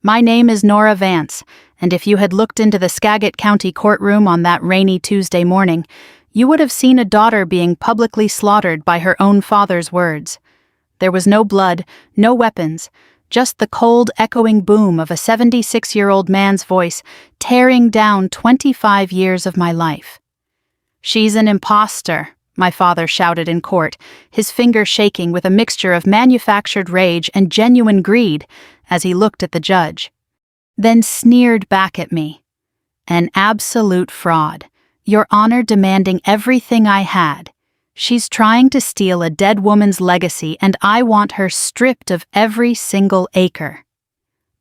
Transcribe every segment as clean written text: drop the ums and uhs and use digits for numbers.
My name is Nora Vance, and if you had looked into the Skagit County courtroom on that rainy Tuesday morning, you would have seen a daughter being publicly slaughtered by her own father's words. There was no blood, no weapons, just the cold, echoing boom of a 76-year-old man's voice tearing down 25 years of my life. "She's an impostor," my father shouted in court, his finger shaking with a mixture of manufactured rage and genuine greed as he looked at the judge. Then sneered back at me. "An absolute fraud. Your Honor demanding everything I had. She's trying to steal a dead woman's legacy, and I want her stripped of every single acre."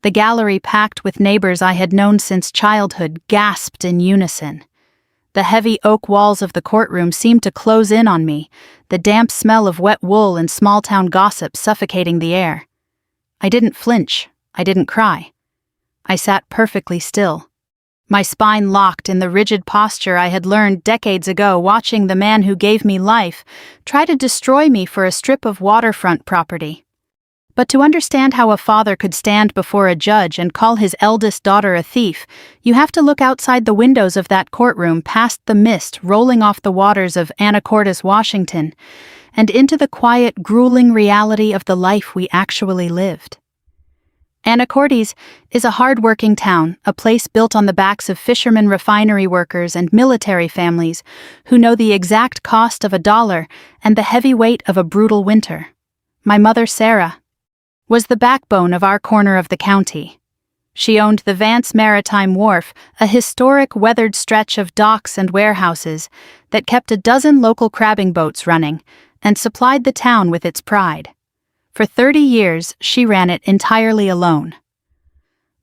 The gallery, packed with neighbors I had known since childhood, gasped in unison. The heavy oak walls of the courtroom seemed to close in on me, the damp smell of wet wool and small-town gossip suffocating the air. I didn't flinch. I didn't cry. I sat perfectly still, my spine locked in the rigid posture I had learned decades ago, watching the man who gave me life try to destroy me for a strip of waterfront property. But to understand how a father could stand before a judge and call his eldest daughter a thief, you have to look outside the windows of that courtroom, past the mist rolling off the waters of Anacortes, Washington, and into the quiet, grueling reality of the life we actually lived. Anacortes is a hard-working town, a place built on the backs of fishermen, refinery workers, and military families who know the exact cost of $1 and the heavy weight of a brutal winter. My mother, Sarah, was the backbone of our corner of the county. She owned the Vance Maritime Wharf, a historic weathered stretch of docks and warehouses that kept a dozen local crabbing boats running and supplied the town with its pride. For 30 years, she ran it entirely alone.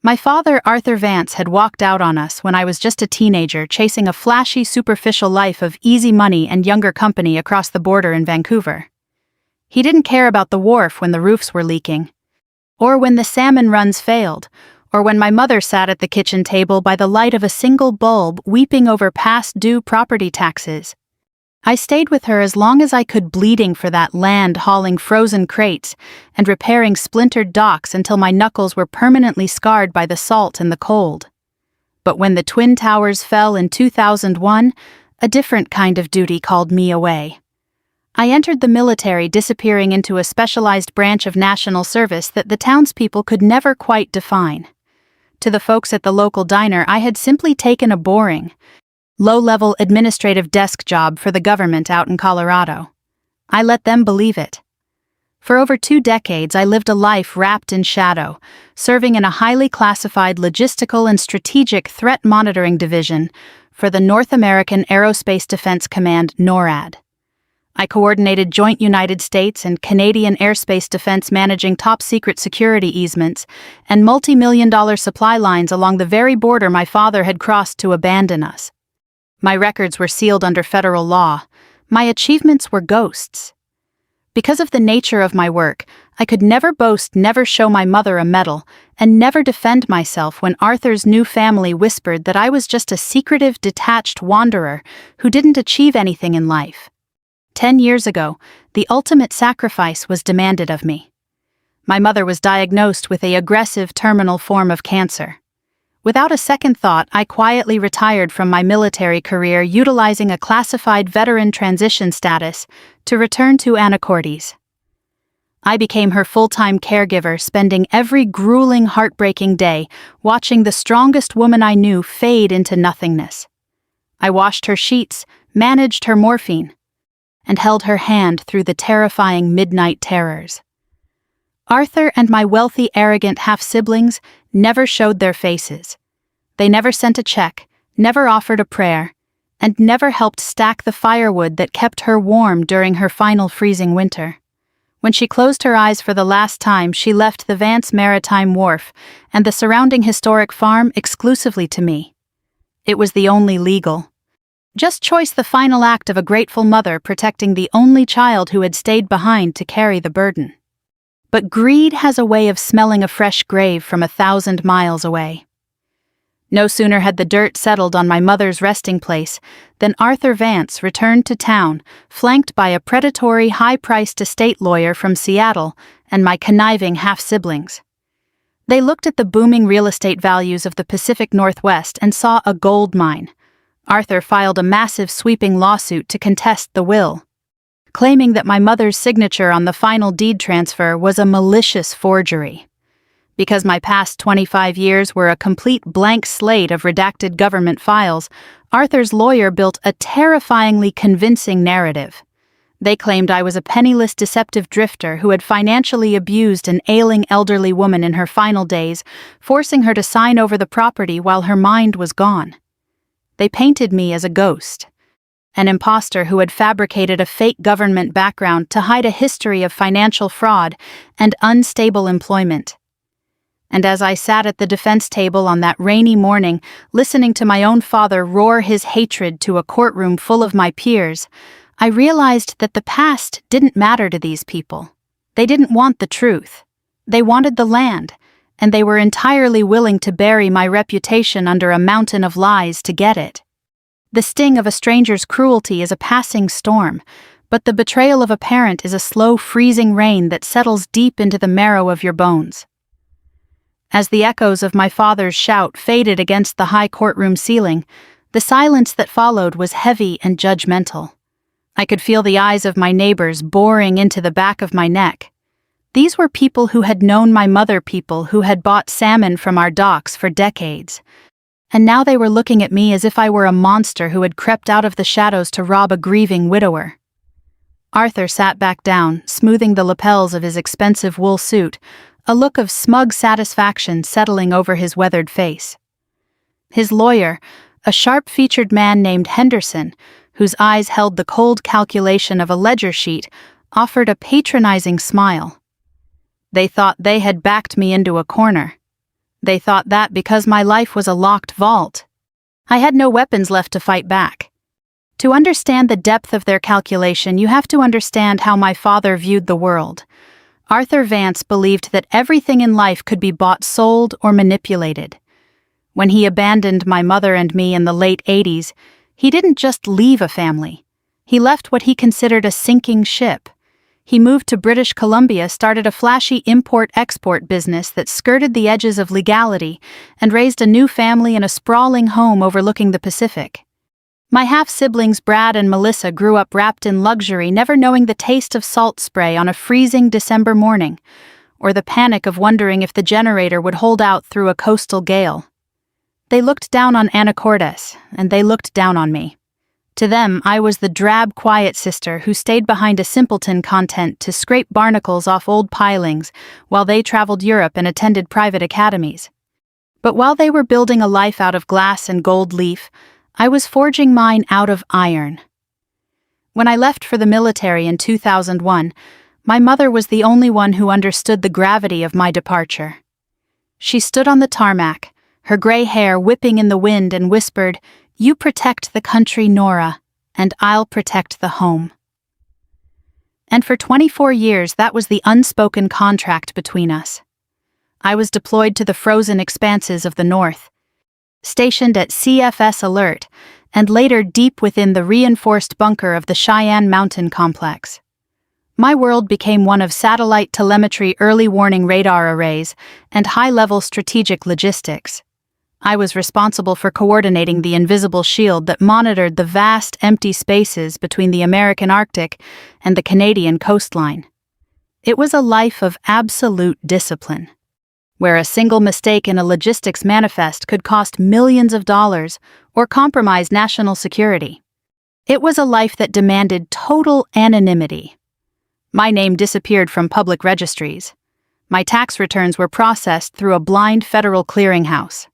My father, Arthur Vance, had walked out on us when I was just a teenager, chasing a flashy, superficial life of easy money and younger company across the border in Vancouver. He didn't care about the wharf when the roofs were leaking, or when the salmon runs failed, or when my mother sat at the kitchen table by the light of a single bulb weeping over past due property taxes. I stayed with her as long as I could, bleeding for that land, hauling frozen crates and repairing splintered docks until my knuckles were permanently scarred by the salt and the cold. But when the Twin Towers fell in 2001, a different kind of duty called me away. I entered the military, disappearing into a specialized branch of national service that the townspeople could never quite define. To the folks at the local diner, I had simply taken a boring, low-level administrative desk job for the government out in Colorado. I let them believe it. For over 2 decades, I lived a life wrapped in shadow, serving in a highly classified logistical and strategic threat monitoring division for the North American Aerospace Defense Command, NORAD. I coordinated joint United States and Canadian airspace defense, managing top-secret security easements and multi-million-dollar supply lines along the very border my father had crossed to abandon us. My records were sealed under federal law. My achievements were ghosts. Because of the nature of my work, I could never boast, never show my mother a medal, and never defend myself when Arthur's new family whispered that I was just a secretive, detached wanderer who didn't achieve anything in life. 10 years ago, the ultimate sacrifice was demanded of me. My mother was diagnosed with an aggressive terminal form of cancer. Without a second thought, I quietly retired from my military career, utilizing a classified veteran transition status to return to Anacortes. I became her full-time caregiver, spending every grueling, heartbreaking day watching the strongest woman I knew fade into nothingness. I washed her sheets, managed her morphine, and held her hand through the terrifying midnight terrors. Arthur and my wealthy, arrogant half-siblings never showed their faces. They never sent a check, never offered a prayer, and never helped stack the firewood that kept her warm during her final freezing winter. When she closed her eyes for the last time, she left the Vance Maritime Wharf and the surrounding historic farm exclusively to me. It was the only legal just choice, the final act of a grateful mother protecting the only child who had stayed behind to carry the burden. But greed has a way of smelling a fresh grave from 1,000 miles away. No sooner had the dirt settled on my mother's resting place than Arthur Vance returned to town, flanked by a predatory, high-priced estate lawyer from Seattle and my conniving half-siblings. They looked at the booming real estate values of the Pacific Northwest and saw a gold mine. Arthur filed a massive sweeping lawsuit to contest the will, claiming that my mother's signature on the final deed transfer was a malicious forgery. Because my past 25 years were a complete blank slate of redacted government files, Arthur's lawyer built a terrifyingly convincing narrative. They claimed I was a penniless, deceptive drifter who had financially abused an ailing elderly woman in her final days, forcing her to sign over the property while her mind was gone. They painted me as a ghost, an impostor who had fabricated a fake government background to hide a history of financial fraud and unstable employment. And as I sat at the defense table on that rainy morning, listening to my own father roar his hatred to a courtroom full of my peers, I realized that the past didn't matter to these people. They didn't want the truth. They wanted the land, and they were entirely willing to bury my reputation under a mountain of lies to get it. The sting of a stranger's cruelty is a passing storm, but the betrayal of a parent is a slow, freezing rain that settles deep into the marrow of your bones. As the echoes of my father's shout faded against the high courtroom ceiling, the silence that followed was heavy and judgmental. I could feel the eyes of my neighbors boring into the back of my neck. These were people who had known my mother, people who had bought salmon from our docks for decades. And now they were looking at me as if I were a monster who had crept out of the shadows to rob a grieving widower. Arthur sat back down, smoothing the lapels of his expensive wool suit, a look of smug satisfaction settling over his weathered face. His lawyer, a sharp-featured man named Henderson, whose eyes held the cold calculation of a ledger sheet, offered a patronizing smile. They thought they had backed me into a corner. They thought that because my life was a locked vault, I had no weapons left to fight back. To understand the depth of their calculation, you have to understand how my father viewed the world. Arthur Vance believed that everything in life could be bought, sold, or manipulated. When he abandoned my mother and me in the late 80s, he didn't just leave a family. He left what he considered a sinking ship. He moved to British Columbia, started a flashy import-export business that skirted the edges of legality, and raised a new family in a sprawling home overlooking the Pacific. My half-siblings Brad and Melissa grew up wrapped in luxury, never knowing the taste of salt spray on a freezing December morning, or the panic of wondering if the generator would hold out through a coastal gale. They looked down on Anacortes, and they looked down on me. To them, I was the drab, quiet sister who stayed behind a simpleton content to scrape barnacles off old pilings while they traveled Europe and attended private academies. But while they were building a life out of glass and gold leaf, I was forging mine out of iron. When I left for the military in 2001, my mother was the only one who understood the gravity of my departure. She stood on the tarmac, her gray hair whipping in the wind, and whispered, "You protect the country, Nora, and I'll protect the home." And for 24 years, that was the unspoken contract between us. I was deployed to the frozen expanses of the North, stationed at CFS Alert, and later deep within the reinforced bunker of the Cheyenne Mountain Complex. My world became one of satellite telemetry, early warning radar arrays, and high-level strategic logistics. I was responsible for coordinating the invisible shield that monitored the vast, empty spaces between the American Arctic and the Canadian coastline. It was a life of absolute discipline, where a single mistake in a logistics manifest could cost millions of dollars or compromise national security. It was a life that demanded total anonymity. My name disappeared from public registries. My tax returns were processed through a blind federal clearinghouse.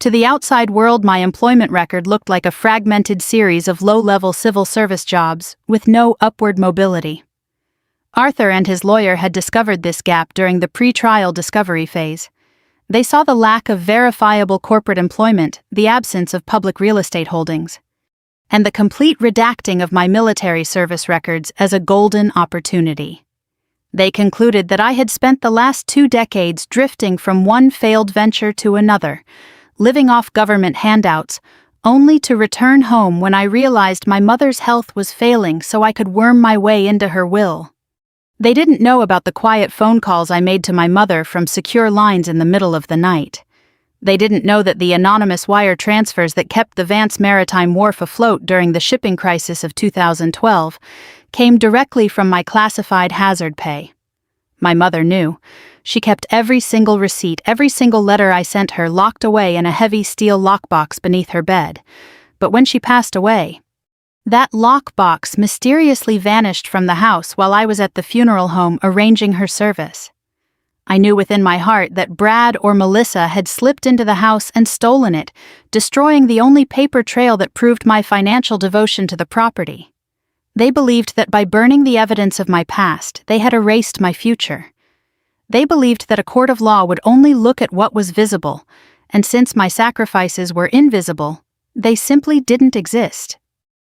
To the outside world, my employment record looked like a fragmented series of low-level civil service jobs with no upward mobility. Arthur and his lawyer had discovered this gap during the pre-trial discovery phase. They saw the lack of verifiable corporate employment, the absence of public real estate holdings, and the complete redacting of my military service records as a golden opportunity. They concluded that I had spent the last 2 decades drifting from one failed venture to another, living off government handouts, only to return home when I realized my mother's health was failing so I could worm my way into her will. They didn't know about the quiet phone calls I made to my mother from secure lines in the middle of the night. They didn't know that the anonymous wire transfers that kept the Vance Maritime Wharf afloat during the shipping crisis of 2012 came directly from my classified hazard pay. My mother knew. She kept every single receipt, every single letter I sent her locked away in a heavy steel lockbox beneath her bed. But when she passed away, that lockbox mysteriously vanished from the house while I was at the funeral home arranging her service. I knew within my heart that Brad or Melissa had slipped into the house and stolen it, destroying the only paper trail that proved my financial devotion to the property. They believed that by burning the evidence of my past, they had erased my future. They believed that a court of law would only look at what was visible, and since my sacrifices were invisible, they simply didn't exist.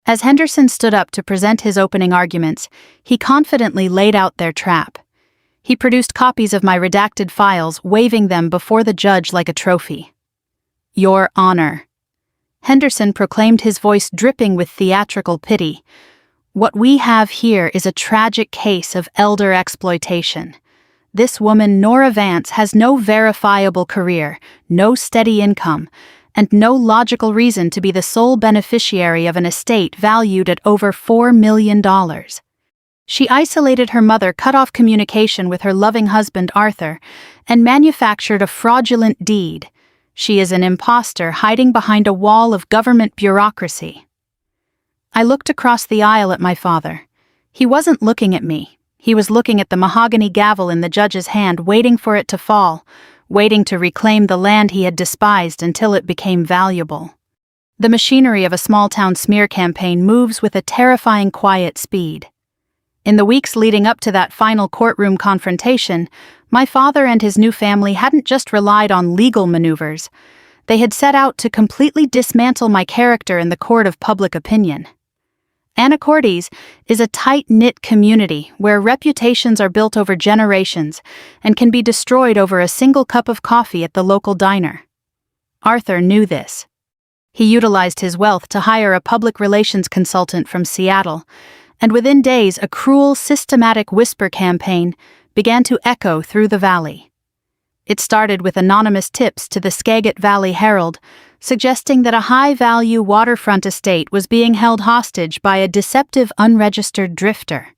As Henderson stood up to present his opening arguments, he confidently laid out their trap. He produced copies of my redacted files, waving them before the judge like a trophy. "Your Honor." Henderson proclaimed, his voice dripping with theatrical pity. "What we have here is a tragic case of elder exploitation. This woman, Nora Vance, has no verifiable career, no steady income, and no logical reason to be the sole beneficiary of an estate valued at over $4 million. She isolated her mother, cut off communication with her loving husband Arthur, and manufactured a fraudulent deed. She is an impostor hiding behind a wall of government bureaucracy." I looked across the aisle at my father. He wasn't looking at me. He was looking at the mahogany gavel in the judge's hand, waiting for it to fall, waiting to reclaim the land he had despised until it became valuable. The machinery of a small-town smear campaign moves with a terrifying quiet speed. In the weeks leading up to that final courtroom confrontation, my father and his new family hadn't just relied on legal maneuvers. They had set out to completely dismantle my character in the court of public opinion. Anacortes is a tight-knit community where reputations are built over generations and can be destroyed over a single cup of coffee at the local diner. Arthur knew this. He utilized his wealth to hire a public relations consultant from Seattle, and within days a cruel, systematic whisper campaign began to echo through the valley. It started with anonymous tips to the Skagit Valley Herald, suggesting that a high-value waterfront estate was being held hostage by a deceptive unregistered drifter.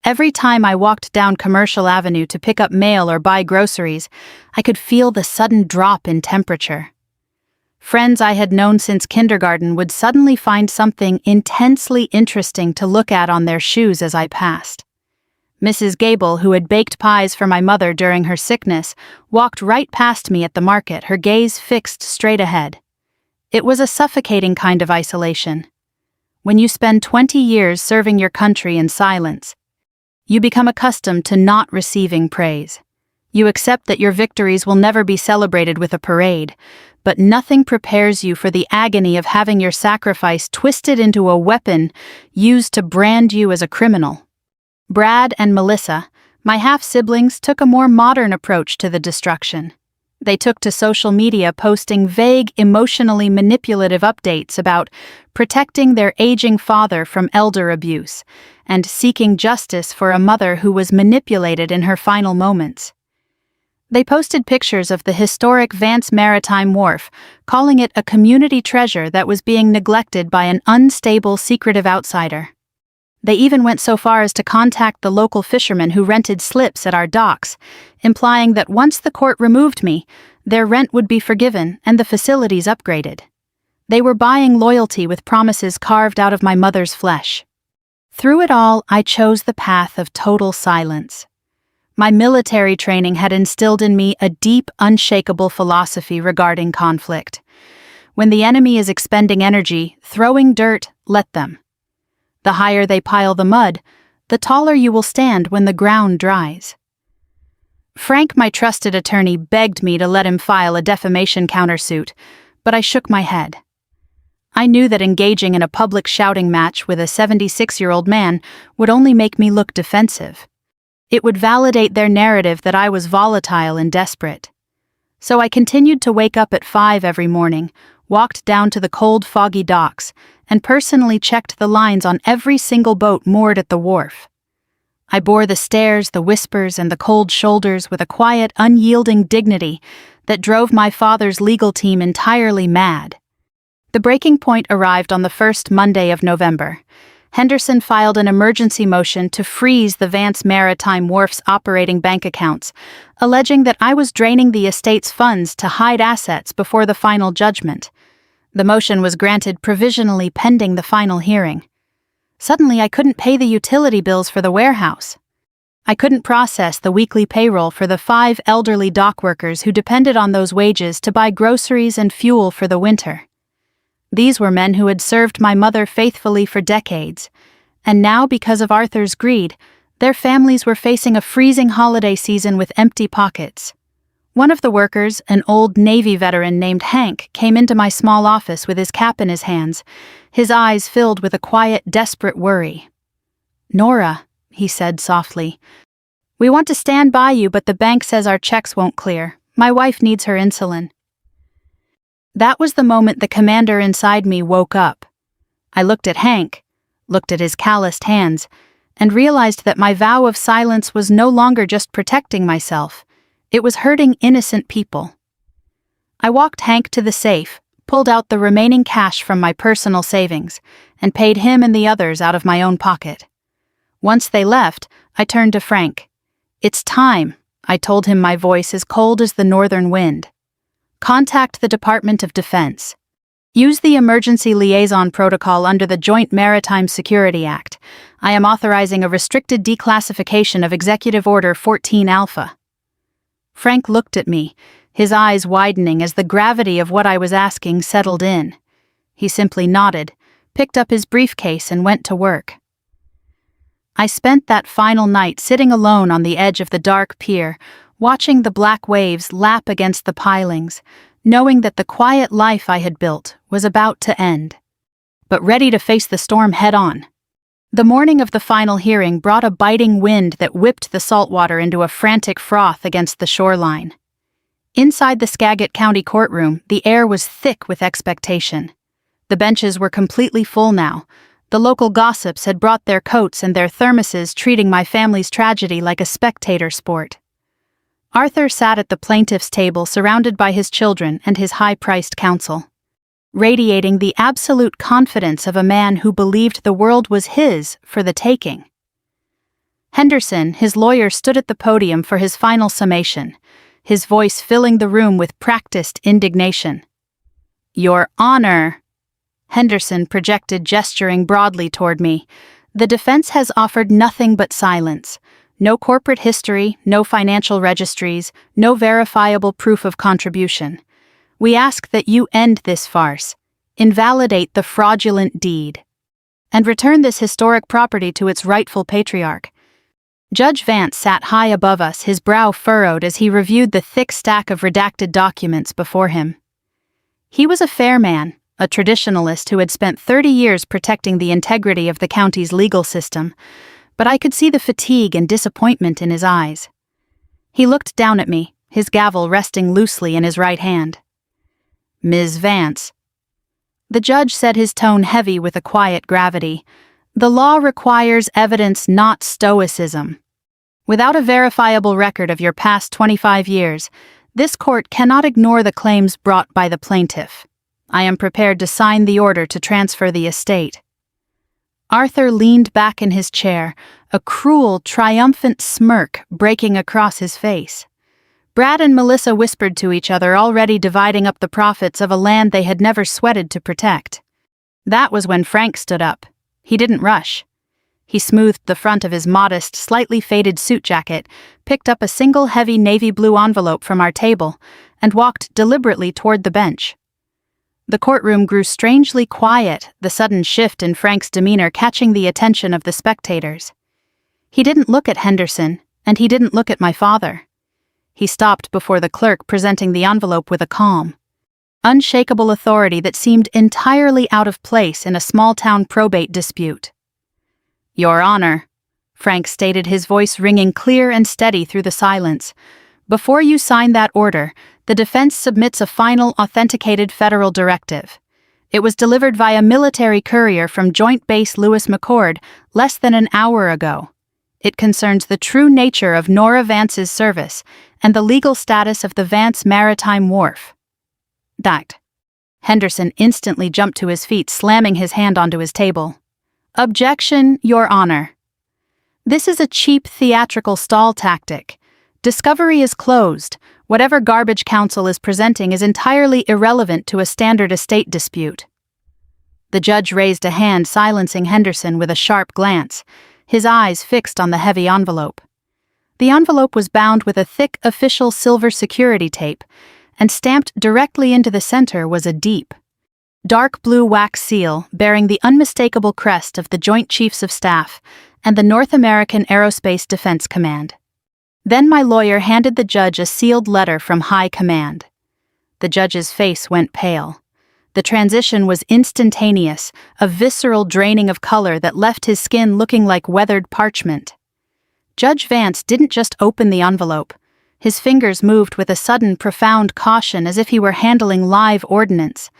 Every time I walked down Commercial Avenue to pick up mail or buy groceries, I could feel the sudden drop in temperature. Friends I had known since kindergarten would suddenly find something intensely interesting to look at on their shoes as I passed. Mrs. Gable, who had baked pies for my mother during her sickness, walked right past me at the market, her gaze fixed straight ahead. It was a suffocating kind of isolation. When you spend 20 years serving your country in silence, you become accustomed to not receiving praise. You accept that your victories will never be celebrated with a parade, but nothing prepares you for the agony of having your sacrifice twisted into a weapon used to brand you as a criminal. Brad and Melissa, my half-siblings, took a more modern approach to the destruction. They took to social media, posting vague, emotionally manipulative updates about protecting their aging father from elder abuse and seeking justice for a mother who was manipulated in her final moments. They posted pictures of the historic Vance Maritime Wharf, calling it a community treasure that was being neglected by an unstable, secretive outsider. They even went so far as to contact the local fishermen who rented slips at our docks, implying that once the court removed me, their rent would be forgiven and the facilities upgraded. They were buying loyalty with promises carved out of my mother's flesh. Through it all, I chose the path of total silence. My military training had instilled in me a deep, unshakable philosophy regarding conflict. When the enemy is expending energy, throwing dirt, let them. The higher they pile the mud, the taller you will stand when the ground dries. Frank, my trusted attorney, begged me to let him file a defamation countersuit, but I shook my head. I knew that engaging in a public shouting match with a 76-year-old man would only make me look defensive. It would validate their narrative that I was volatile and desperate. So I continued to wake up at 5 every morning, walked down to the cold, foggy docks, and personally checked the lines on every single boat moored at the wharf. I bore the stares, the whispers, and the cold shoulders with a quiet, unyielding dignity that drove my father's legal team entirely mad. The breaking point arrived on the first Monday of November. Henderson filed an emergency motion to freeze the Vance Maritime Wharf's operating bank accounts, alleging that I was draining the estate's funds to hide assets before the final judgment. The motion was granted provisionally pending the final hearing. Suddenly, I couldn't pay the utility bills for the warehouse. I couldn't process the weekly payroll for the 5 elderly dock workers who depended on those wages to buy groceries and fuel for the winter. These were men who had served my mother faithfully for decades, and now, because of Arthur's greed, their families were facing a freezing holiday season with empty pockets. One of the workers, an old Navy veteran named Hank, came into my small office with his cap in his hands, his eyes filled with a quiet, desperate worry. "Nora," he said softly, "we want to stand by you, but the bank says our checks won't clear. My wife needs her insulin." That was the moment the commander inside me woke up. I looked at Hank, looked at his calloused hands, and realized that my vow of silence was no longer just protecting myself. It was hurting innocent people. I walked Hank to the safe, pulled out the remaining cash from my personal savings, and paid him and the others out of my own pocket. Once they left, I turned to Frank. "It's time," I told him, my voice as cold as the northern wind. "Contact the Department of Defense. Use the emergency liaison protocol under the Joint Maritime Security Act. I am authorizing a restricted declassification of Executive Order 14 Alpha." Frank looked at me, his eyes widening as the gravity of what I was asking settled in. He simply nodded, picked up his briefcase, and went to work. I spent that final night sitting alone on the edge of the dark pier, watching the black waves lap against the pilings, knowing that the quiet life I had built was about to end, but ready to face the storm head-on. The morning of the final hearing brought a biting wind that whipped the saltwater into a frantic froth against the shoreline. Inside the Skagit County courtroom, the air was thick with expectation. The benches were completely full now. The local gossips had brought their coats and their thermoses, treating my family's tragedy like a spectator sport. Arthur sat at the plaintiff's table surrounded by his children and his high-priced counsel, radiating the absolute confidence of a man who believed the world was his for the taking. Henderson, his lawyer, stood at the podium for his final summation, his voice filling the room with practiced indignation. "Your Honor," Henderson projected, gesturing broadly toward me, "the defense has offered nothing but silence. No corporate history, no financial registries, no verifiable proof of contribution. We ask that you end this farce, invalidate the fraudulent deed, and return this historic property to its rightful patriarch." Judge Vance sat high above us, his brow furrowed as he reviewed the thick stack of redacted documents before him. He was a fair man, a traditionalist who had spent 30 years protecting the integrity of the county's legal system, but I could see the fatigue and disappointment in his eyes. He looked down at me, his gavel resting loosely in his right hand. "Ms. Vance." The judge said, his tone heavy with a quiet gravity, "The law requires evidence, not stoicism. Without a verifiable record of your past 25 years, this court cannot ignore the claims brought by the plaintiff. I am prepared to sign the order to transfer the estate." Arthur leaned back in his chair, a cruel, triumphant smirk breaking across his face. Brad and Melissa whispered to each other, already dividing up the profits of a land they had never sweated to protect. That was when Frank stood up. He didn't rush. He smoothed the front of his modest, slightly faded suit jacket, picked up a single heavy navy blue envelope from our table, and walked deliberately toward the bench. The courtroom grew strangely quiet, the sudden shift in Frank's demeanor catching the attention of the spectators. He didn't look at Henderson, and he didn't look at my father. He stopped before the clerk, presenting the envelope with a calm, unshakable authority that seemed entirely out of place in a small-town probate dispute. "Your Honor," Frank stated, his voice ringing clear and steady through the silence, "before you sign that order, the defense submits a final, authenticated federal directive. It was delivered via military courier from Joint Base Lewis McChord less than an hour ago. It concerns the true nature of Nora Vance's service and the legal status of the Vance Maritime Wharf. That. Henderson instantly jumped to his feet, slamming his hand onto his table. Objection, Your Honor. This is a cheap theatrical stall tactic. Discovery is closed. Whatever garbage counsel is presenting is entirely irrelevant to a standard estate dispute. The judge raised a hand, silencing Henderson with a sharp glance, his eyes fixed on the heavy envelope. The envelope was bound with a thick official silver security tape, and stamped directly into the center was a deep, dark blue wax seal bearing the unmistakable crest of the Joint Chiefs of Staff and the North American Aerospace Defense Command. Then my lawyer handed the judge a sealed letter from High Command. The judge's face went pale. The transition was instantaneous, a visceral draining of color that left his skin looking like weathered parchment. Judge Vance didn't just open the envelope. His fingers moved with a sudden, profound caution as if he were handling live ordnance.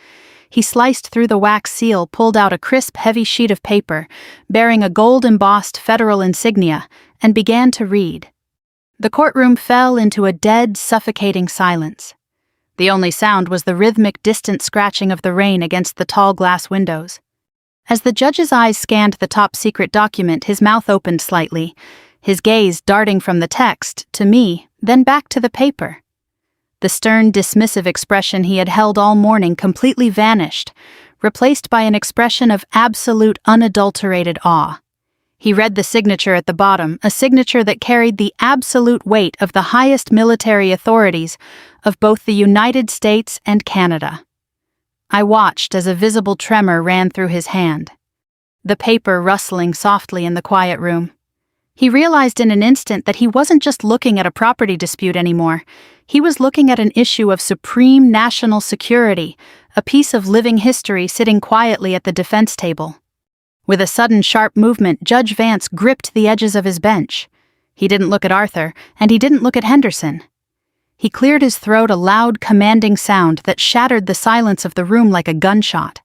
He sliced through the wax seal, pulled out a crisp, heavy sheet of paper, bearing a gold-embossed federal insignia, and began to read. The courtroom fell into a dead, suffocating silence. The only sound was the rhythmic, distant scratching of the rain against the tall glass windows. As the judge's eyes scanned the top-secret document, his mouth opened slightly, his gaze darting from the text to me, then back to the paper. The stern, dismissive expression he had held all morning completely vanished, replaced by an expression of absolute, unadulterated awe. He read the signature at the bottom, a signature that carried the absolute weight of the highest military authorities of both the United States and Canada. I watched as a visible tremor ran through his hand, the paper rustling softly in the quiet room. He realized in an instant that he wasn't just looking at a property dispute anymore. He was looking at an issue of supreme national security, a piece of living history sitting quietly at the defense table. With a sudden sharp movement, Judge Vance gripped the edges of his bench. He didn't look at Arthur, and he didn't look at Henderson. He cleared his throat, a loud, commanding sound that shattered the silence of the room like a gunshot.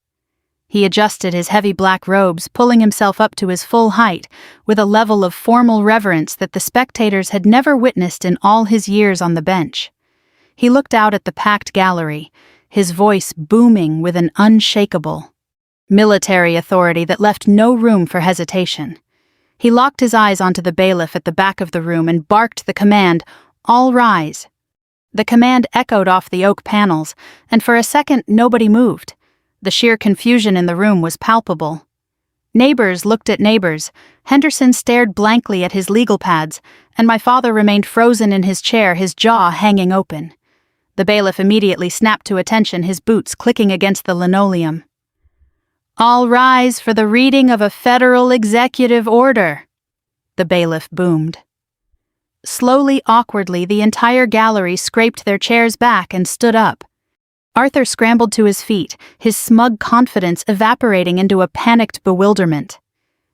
He adjusted his heavy black robes, pulling himself up to his full height, with a level of formal reverence that the spectators had never witnessed in all his years on the bench. He looked out at the packed gallery, his voice booming with an unshakable military authority that left no room for hesitation. He locked his eyes onto the bailiff at the back of the room and barked the command, "All rise." The command echoed off the oak panels, and for a second nobody moved. The sheer confusion in the room was palpable. Neighbors looked at neighbors. Henderson stared blankly at his legal pads, and my father remained frozen in his chair, his jaw hanging open. The bailiff immediately snapped to attention, his boots clicking against the linoleum. "All rise for the reading of a federal executive order," the bailiff boomed. Slowly, awkwardly, the entire gallery scraped their chairs back and stood up. Arthur scrambled to his feet, his smug confidence evaporating into a panicked bewilderment.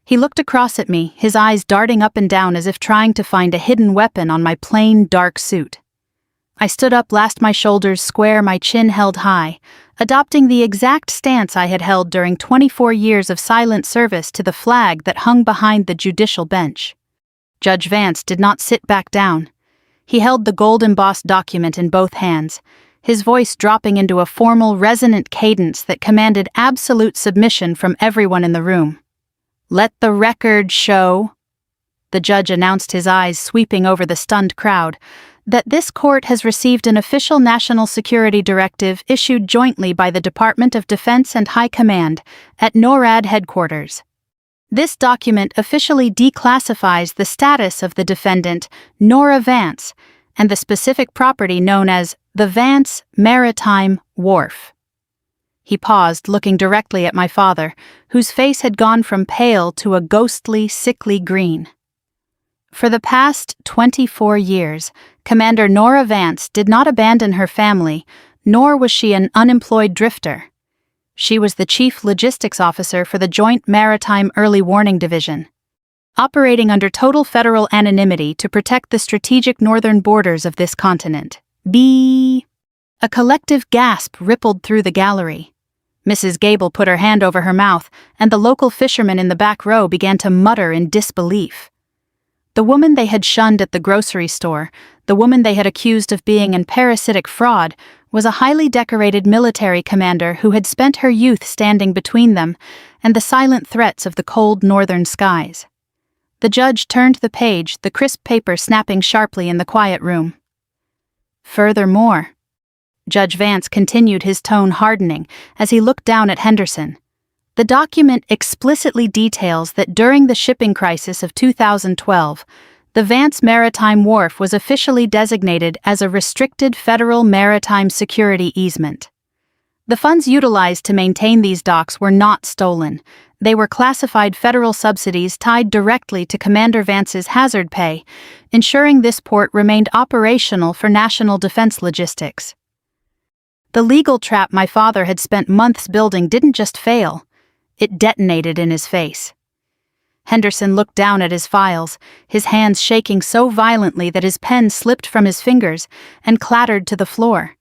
He looked across at me, his eyes darting up and down as if trying to find a hidden weapon on my plain, dark suit. I stood up, lashed my shoulders square, my chin held high, adopting the exact stance I had held during 24 years of silent service to the flag that hung behind the judicial bench. Judge Vance did not sit back down. He held the gold-embossed document in both hands, his voice dropping into a formal, resonant cadence that commanded absolute submission from everyone in the room. "Let the record show," the judge announced, his eyes sweeping over the stunned crowd, "that this court has received an official national security directive issued jointly by the Department of Defense and High Command at NORAD headquarters. This document officially declassifies the status of the defendant, Nora Vance, and the specific property known as the Vance Maritime Wharf." He paused, looking directly at my father, whose face had gone from pale to a ghostly, sickly green. For the past 24 years, Commander Nora Vance did not abandon her family, nor was she an unemployed drifter. She was the chief logistics officer for the Joint Maritime Early Warning Division, operating under total federal anonymity to protect the strategic northern borders of this continent. A collective gasp rippled through the gallery. Mrs. Gable put her hand over her mouth, and the local fishermen in the back row began to mutter in disbelief. The woman they had shunned at the grocery store, the woman they had accused of being an parasitic fraud, was a highly decorated military commander who had spent her youth standing between them and the silent threats of the cold northern skies. The judge turned the page, the crisp paper snapping sharply in the quiet room. Furthermore, Judge Vance continued, his tone hardening as he looked down at Henderson. The document explicitly details that during the shipping crisis of 2012, the Vance Maritime Wharf was officially designated as a restricted federal maritime security easement. The funds utilized to maintain these docks were not stolen. They were classified federal subsidies tied directly to Commander Vance's hazard pay, ensuring this port remained operational for national defense logistics. The legal trap my father had spent months building didn't just fail, it detonated in his face. Henderson looked down at his files, his hands shaking so violently that his pen slipped from his fingers and clattered to the floor.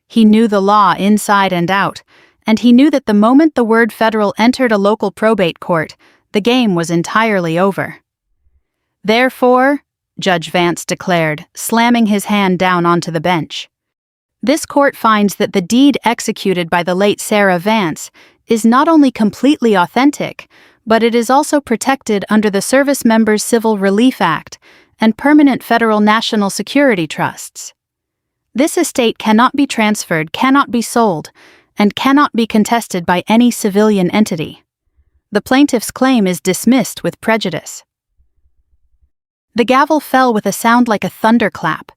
He knew the law inside and out, and he knew that the moment the word federal entered a local probate court, the game was entirely over. Therefore, Judge Vance declared, slamming his hand down onto the bench, this court finds that the deed executed by the late Sarah Vance is not only completely authentic, but it is also protected under the Service Members Civil Relief Act and permanent federal national security trusts. This estate cannot be transferred, cannot be sold, and cannot be contested by any civilian entity. The plaintiff's claim is dismissed with prejudice. The gavel fell with a sound like a thunderclap.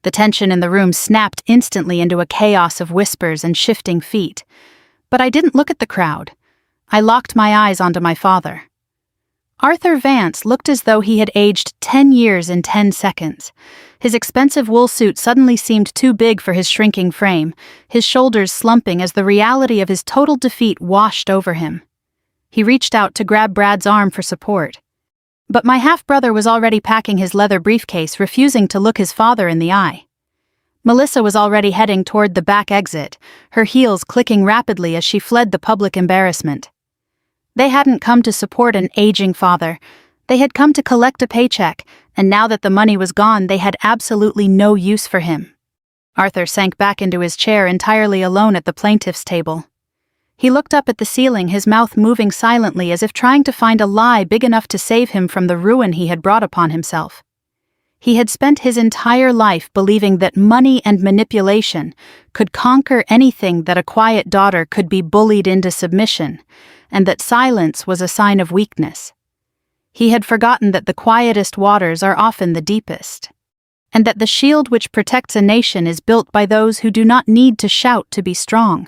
The tension in the room snapped instantly into a chaos of whispers and shifting feet. But I didn't look at the crowd. I locked my eyes onto my father. Arthur Vance looked as though he had aged 10 years in 10 seconds. His expensive wool suit suddenly seemed too big for his shrinking frame, his shoulders slumping as the reality of his total defeat washed over him. He reached out to grab Brad's arm for support. But my half-brother was already packing his leather briefcase, refusing to look his father in the eye. Melissa was already heading toward the back exit, her heels clicking rapidly as she fled the public embarrassment. They hadn't come to support an aging father. They had come to collect a paycheck, and now that the money was gone, they had absolutely no use for him. Arthur sank back into his chair, entirely alone at the plaintiff's table. He looked up at the ceiling, his mouth moving silently as if trying to find a lie big enough to save him from the ruin he had brought upon himself. He had spent his entire life believing that money and manipulation could conquer anything, that a quiet daughter could be bullied into submission, and that silence was a sign of weakness. He had forgotten that the quietest waters are often the deepest, and that the shield which protects a nation is built by those who do not need to shout to be strong.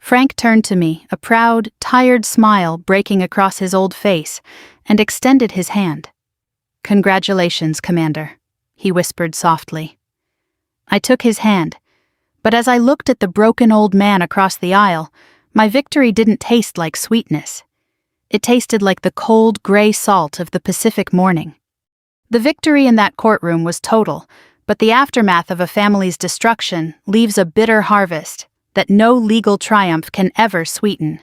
Frank turned to me, a proud, tired smile breaking across his old face, and extended his hand. "Congratulations, Commander," he whispered softly. I took his hand, but as I looked at the broken old man across the aisle, my victory didn't taste like sweetness. It tasted like the cold, gray salt of the Pacific morning. The victory in that courtroom was total, but the aftermath of a family's destruction leaves a bitter harvest that no legal triumph can ever sweeten.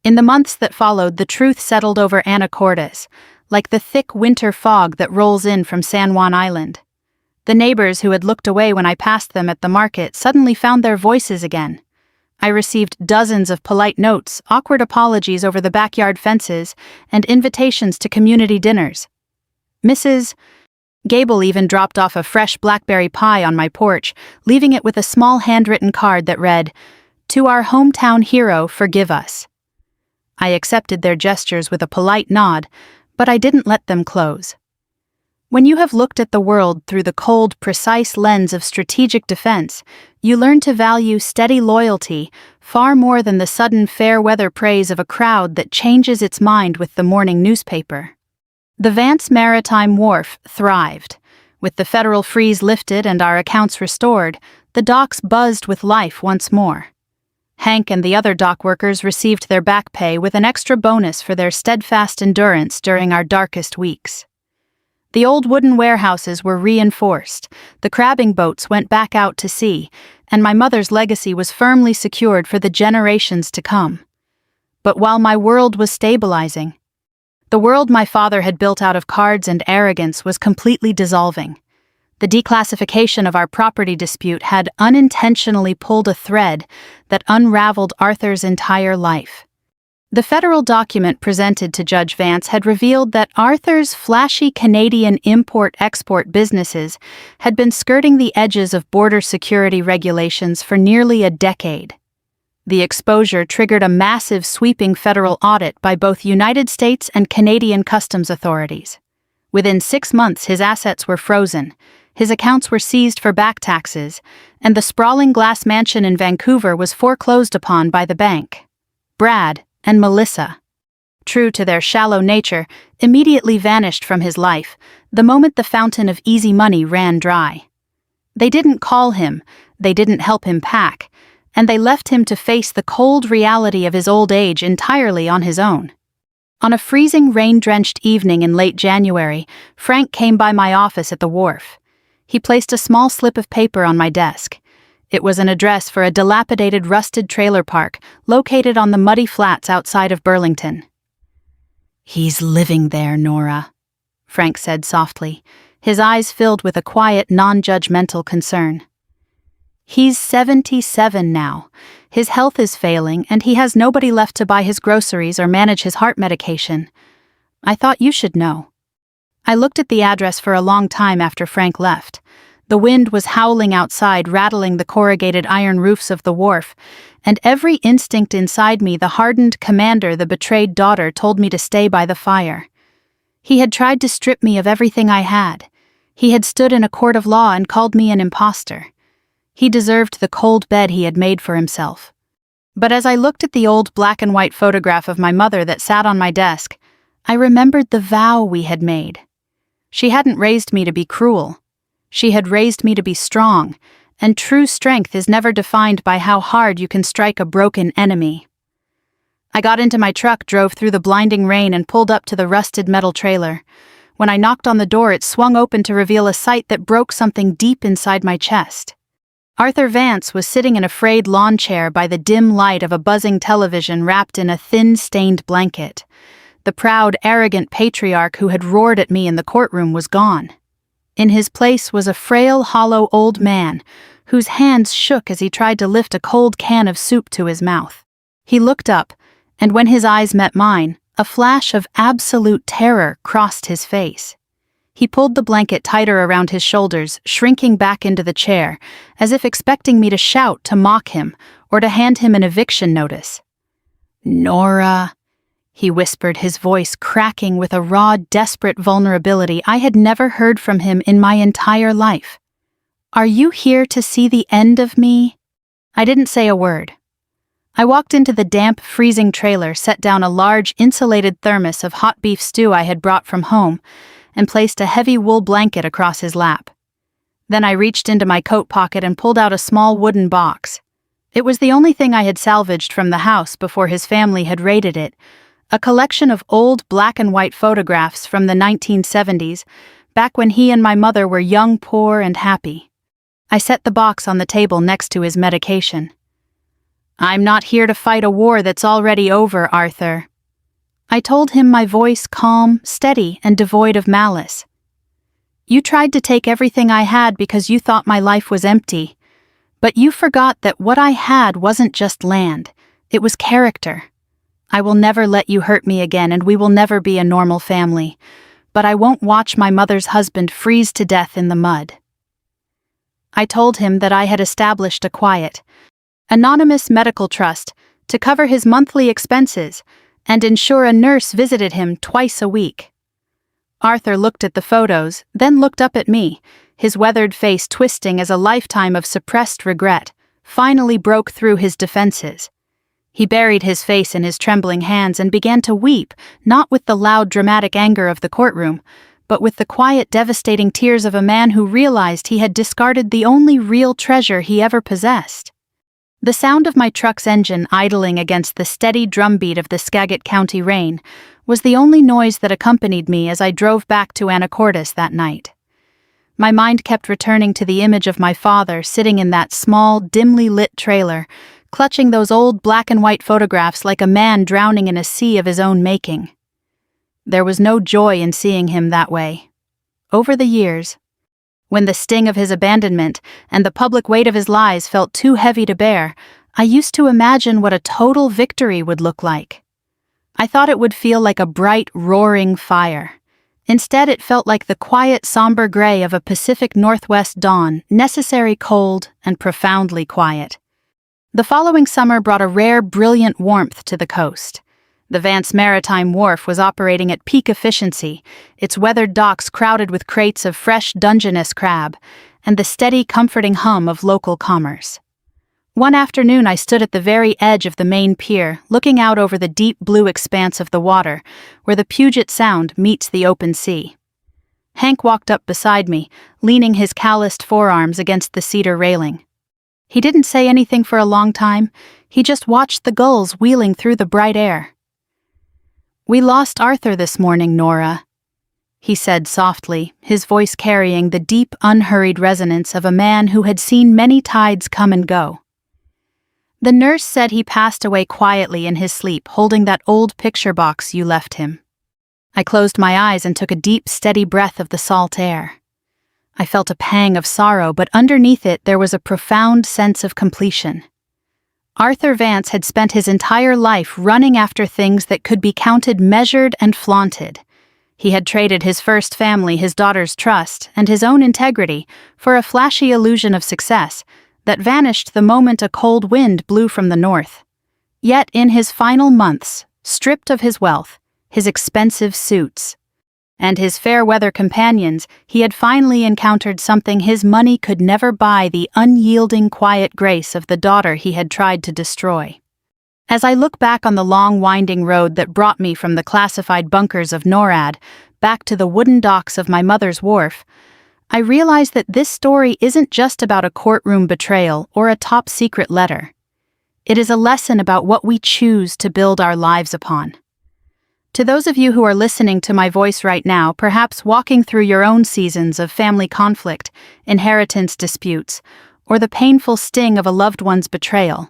In the months that followed, the truth settled over Anacortes, like the thick winter fog that rolls in from San Juan Island. The neighbors who had looked away when I passed them at the market suddenly found their voices again. I received dozens of polite notes, awkward apologies over the backyard fences, and invitations to community dinners. Mrs. Gable even dropped off a fresh blackberry pie on my porch, leaving it with a small handwritten card that read, "To our hometown hero, forgive us." I accepted their gestures with a polite nod, but I didn't let them close. When you have looked at the world through the cold, precise lens of strategic defense, you learn to value steady loyalty far more than the sudden fair-weather praise of a crowd that changes its mind with the morning newspaper. The Vance Maritime Wharf thrived. With the federal freeze lifted and our accounts restored, the docks buzzed with life once more. Hank and the other dock workers received their back pay with an extra bonus for their steadfast endurance during our darkest weeks. The old wooden warehouses were reinforced, the crabbing boats went back out to sea, and my mother's legacy was firmly secured for the generations to come. But while my world was stabilizing, The world my father had built out of cards and arrogance was completely dissolving. The declassification of our property dispute had unintentionally pulled a thread that unraveled Arthur's entire life. The federal document presented to Judge Vance had revealed that Arthur's flashy Canadian import-export businesses had been skirting the edges of border security regulations for nearly a decade. The exposure triggered a massive sweeping federal audit by both United States and Canadian customs authorities. Within 6 months, his assets were frozen, his accounts were seized for back taxes, and the sprawling glass mansion in Vancouver was foreclosed upon by the bank. Brad and Melissa, true to their shallow nature, immediately vanished from his life the moment the fountain of easy money ran dry. They didn't call him, they didn't help him pack, and they left him to face the cold reality of his old age entirely on his own. On a freezing rain-drenched evening in late January, Frank came by my office at the wharf. He placed a small slip of paper on my desk. It was an address for a dilapidated rusted trailer park located on the muddy flats outside of Burlington. "He's living there, Nora," Frank said softly, his eyes filled with a quiet, non-judgmental concern. "He's 77 now. His health is failing, and he has nobody left to buy his groceries or manage his heart medication. I thought you should know." I looked at the address for a long time after Frank left. The wind was howling outside, rattling the corrugated iron roofs of the wharf, and every instinct inside me, the hardened commander, the betrayed daughter, told me to stay by the fire. He had tried to strip me of everything I had. He had stood in a court of law and called me an impostor. He deserved the cold bed he had made for himself. But as I looked at the old black and white photograph of my mother that sat on my desk, I remembered the vow we had made. She hadn't raised me to be cruel. She had raised me to be strong, and true strength is never defined by how hard you can strike a broken enemy. I got into my truck, drove through the blinding rain, and pulled up to the rusted metal trailer. When I knocked on the door, it swung open to reveal a sight that broke something deep inside my chest. Arthur Vance was sitting in a frayed lawn chair by the dim light of a buzzing television wrapped in a thin, stained blanket. The proud, arrogant patriarch who had roared at me in the courtroom was gone. In his place was a frail, hollow old man, whose hands shook as he tried to lift a cold can of soup to his mouth. He looked up, and when his eyes met mine, a flash of absolute terror crossed his face. He pulled the blanket tighter around his shoulders, shrinking back into the chair, as if expecting me to shout, to mock him, or to hand him an eviction notice. "Nora," he whispered, his voice cracking with a raw, desperate vulnerability I had never heard from him in my entire life. "Are you here to see the end of me?" I didn't say a word. I walked into the damp, freezing trailer, set down a large, insulated thermos of hot beef stew I had brought from home, and placed a heavy wool blanket across his lap. Then I reached into my coat pocket and pulled out a small wooden box. It was the only thing I had salvaged from the house before his family had raided it, a collection of old black and white photographs from the 1970s, back when he and my mother were young, poor, and happy. I set the box on the table next to his medication. "I'm not here to fight a war that's already over, Arthur." I told him, my voice calm, steady, and devoid of malice. "You tried to take everything I had because you thought my life was empty. But you forgot that what I had wasn't just land, it was character. I will never let you hurt me again, and we will never be a normal family. But I won't watch my mother's husband freeze to death in the mud." I told him that I had established a quiet, anonymous medical trust to cover his monthly expenses and ensure a nurse visited him twice a week. Arthur looked at the photos, then looked up at me, his weathered face twisting as a lifetime of suppressed regret finally broke through his defenses. He buried his face in his trembling hands and began to weep, not with the loud, dramatic anger of the courtroom, but with the quiet, devastating tears of a man who realized he had discarded the only real treasure he ever possessed. The sound of my truck's engine idling against the steady drumbeat of the Skagit County rain was the only noise that accompanied me as I drove back to Anacortes that night. My mind kept returning to the image of my father sitting in that small, dimly lit trailer, clutching those old black and white photographs like a man drowning in a sea of his own making. There was no joy in seeing him that way. Over the years, when the sting of his abandonment and the public weight of his lies felt too heavy to bear, I used to imagine what a total victory would look like. I thought it would feel like a bright, roaring fire. Instead, it felt like the quiet, somber gray of a Pacific Northwest dawn, necessary, cold, and profoundly quiet. The following summer brought a rare, brilliant warmth to the coast. The Vance Maritime Wharf was operating at peak efficiency, its weathered docks crowded with crates of fresh Dungeness crab, and the steady, comforting hum of local commerce. One afternoon I stood at the very edge of the main pier, looking out over the deep blue expanse of the water, where the Puget Sound meets the open sea. Hank walked up beside me, leaning his calloused forearms against the cedar railing. He didn't say anything for a long time, he just watched the gulls wheeling through the bright air. "We lost Arthur this morning, Nora," he said softly, his voice carrying the deep, unhurried resonance of a man who had seen many tides come and go. "The nurse said he passed away quietly in his sleep, holding that old picture box you left him." I closed my eyes and took a deep, steady breath of the salt air. I felt a pang of sorrow, but underneath it there was a profound sense of completion. Arthur Vance had spent his entire life running after things that could be counted, measured, and flaunted. He had traded his first family, his daughter's trust, and his own integrity for a flashy illusion of success that vanished the moment a cold wind blew from the north. Yet in his final months, stripped of his wealth, his expensive suits, and his fair-weather companions, he had finally encountered something his money could never buy: the unyielding, quiet grace of the daughter he had tried to destroy. As I look back on the long, winding road that brought me from the classified bunkers of NORAD back to the wooden docks of my mother's wharf, I realize that this story isn't just about a courtroom betrayal or a top-secret letter. It is a lesson about what we choose to build our lives upon. To those of you who are listening to my voice right now, perhaps walking through your own seasons of family conflict, inheritance disputes, or the painful sting of a loved one's betrayal,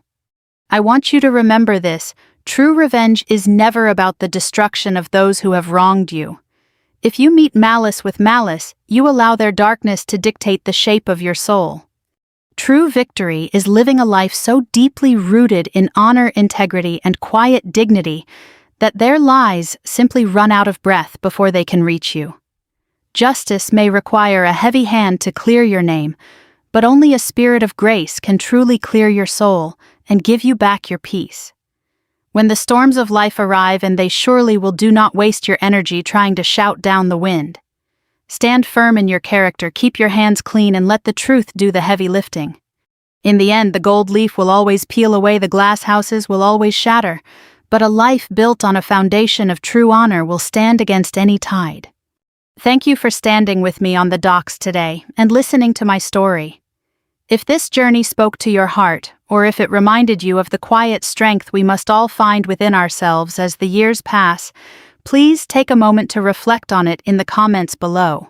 I want you to remember this: true revenge is never about the destruction of those who have wronged you. If you meet malice with malice, you allow their darkness to dictate the shape of your soul. True victory is living a life so deeply rooted in honor, integrity, and quiet dignity that their lies simply run out of breath before they can reach you. Justice may require a heavy hand to clear your name, but only a spirit of grace can truly clear your soul and give you back your peace. When the storms of life arrive, and they surely will, do not waste your energy trying to shout down the wind. Stand firm in your character, keep your hands clean, and let the truth do the heavy lifting. In the end, the gold leaf will always peel away, the glass houses will always shatter, but a life built on a foundation of true honor will stand against any tide. Thank you for standing with me on the docks today and listening to my story. If this journey spoke to your heart, or if it reminded you of the quiet strength we must all find within ourselves as the years pass, please take a moment to reflect on it in the comments below.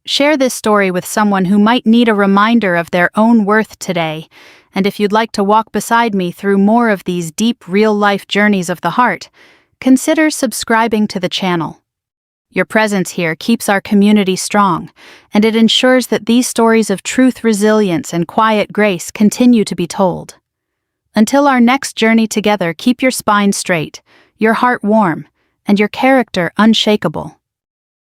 Share this story with someone who might need a reminder of their own worth today, and if you'd like to walk beside me through more of these deep, real-life journeys of the heart, consider subscribing to the channel. Your presence here keeps our community strong, and it ensures that these stories of truth, resilience, and quiet grace continue to be told. Until our next journey together, keep your spine straight, your heart warm, and your character unshakable.